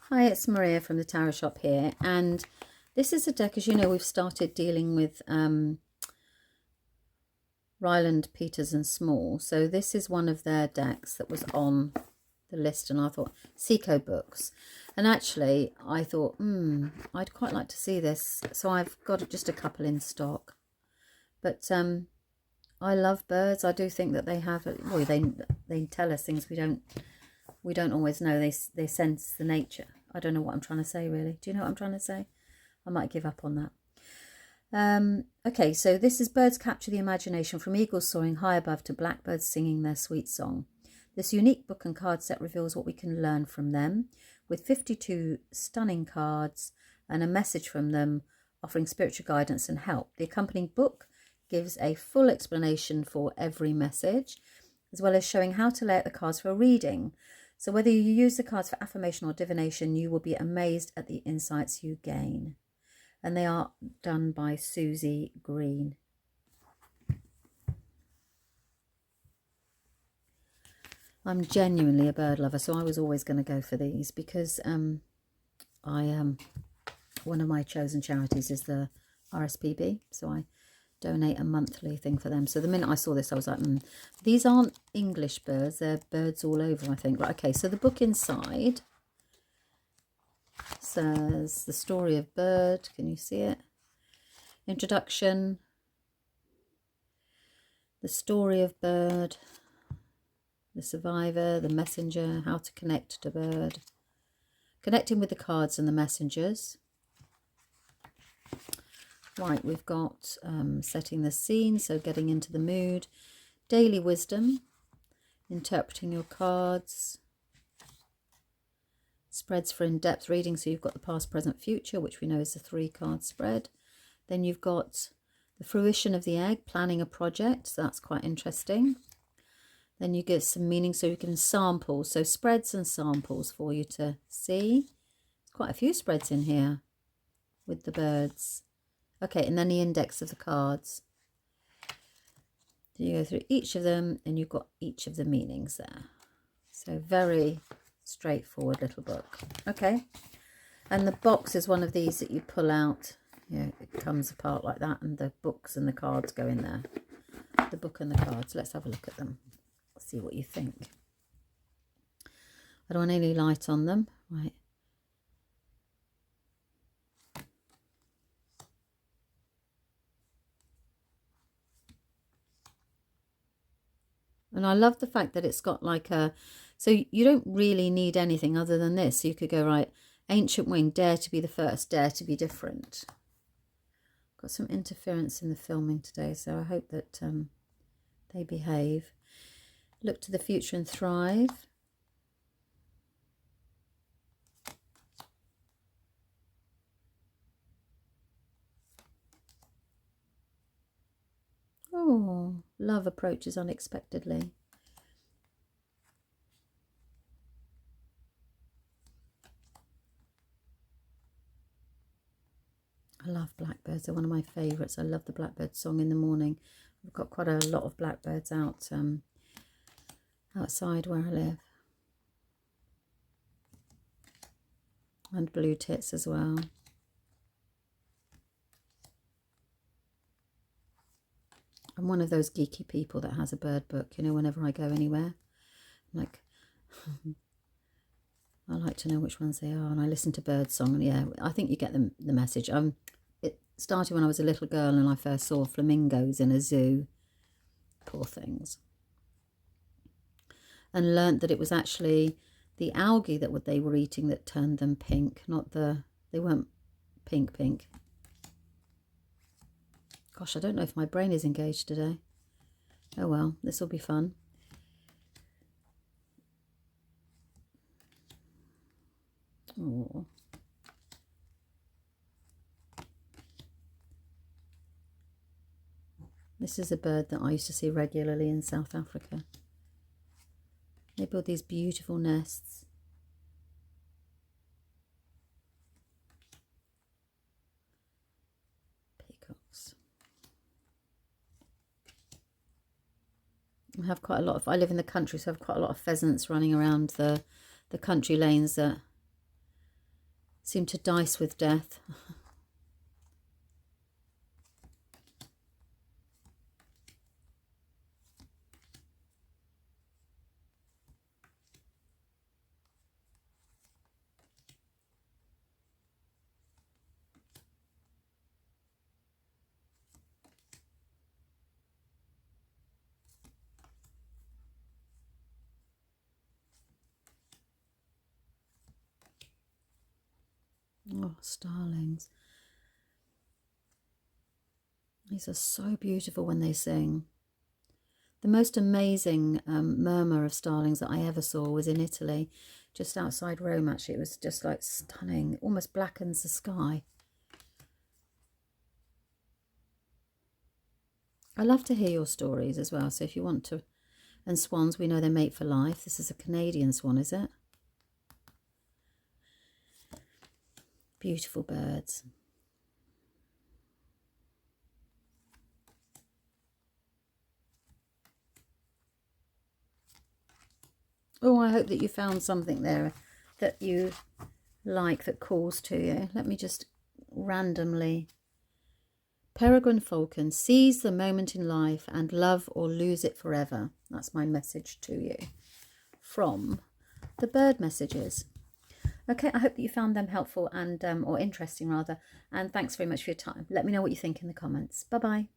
Hi, it's Maria from the Tarot Shop here, and this is a deck, as you know, we've started dealing with Ryland, Peters and Small. So this is one of their decks that was on the list, and I thought, Seco Books. And actually, I thought, I'd quite like to see this. So I've got just a couple in stock. But I love birds. I do think that they have, well, they tell us things we don't always know. They sense the nature. I don't know what I'm trying to say, really. Do you know what I'm trying to say? I might give up on that. Okay, so this is Birds Capture the Imagination, from eagles soaring high above to blackbirds singing their sweet song. This unique book and card set reveals what we can learn from them, with 52 stunning cards and a message from them offering spiritual guidance and help. The accompanying book gives a full explanation for every message, as well as showing how to lay out the cards for a reading. So whether you use the cards for affirmation or divination, you will be amazed at the insights you gain. And they are done by Susie Green. I'm genuinely a bird lover, so I was always going to go for these because one of my chosen charities is the RSPB, so I donate a monthly thing for them. So the minute I saw this, I was like, these aren't English birds, they're birds all over, I think. Right, okay, so the book inside says The Story of Bird. Can you see it? Introduction, the story of bird, the survivor, the messenger, how to connect to bird, connecting with the cards and the messengers. Right, we've got setting the scene, so getting into the mood, daily wisdom, interpreting your cards, spreads for in-depth reading, so you've got the past, present, future, which we know is a 3-card spread. Then you've got the fruition of the egg, planning a project, so that's quite interesting. Then you get some meaning, so you can sample, so spreads and samples for you to see. There's quite a few spreads in here with the birds. Okay, and then the index of the cards. You go through each of them and you've got each of the meanings there. So very straightforward little book. Okay, and the box is one of these that you pull out. Yeah, it comes apart like that, and the books and the cards go in there. The book and the cards. Let's have a look at them. See what you think. I don't want any light on them. Right. And I love the fact that it's got like a, so you don't really need anything other than this. So you could go, right, ancient wing, dare to be the first, dare to be different. Got some interference in the filming today, so I hope that they behave. Look to the future and thrive. Oh, love approaches unexpectedly. I love blackbirds. They're one of my favourites. I love the blackbird song in the morning. I've got quite a lot of blackbirds out outside where I live. And blue tits as well. I'm one of those geeky people that has a bird book, you know, whenever I go anywhere. I'm like, I like to know which ones they are, and I listen to bird song, and yeah, I think you get the message. It started when I was a little girl and I first saw flamingos in a zoo. Poor things. And learnt that it was actually the algae that they were eating that turned them pink, not they weren't pink. Gosh, I don't know if my brain is engaged today. Oh well, this will be fun. Oh. This is a bird that I used to see regularly in South Africa. They build these beautiful nests. Peacocks. I have quite a lot of, I live in the country, so I have quite a lot of pheasants running around the country lanes that seem to dice with death. Oh, starlings. These are so beautiful when they sing. The most amazing murmur of starlings that I ever saw was in Italy, just outside Rome actually. It was just like stunning, it almost blackens the sky. I love to hear your stories as well, so if you want to. And swans, we know they mate for life. This is a Canadian swan, is it? Beautiful birds. Oh, I hope that you found something there that you like, that calls to you. Let me just randomly. Peregrine falcon, seize the moment in life and love or lose it forever. That's my message to you from the bird messages. Okay, I hope that you found them helpful and or interesting rather. And thanks very much for your time. Let me know what you think in the comments. Bye-bye.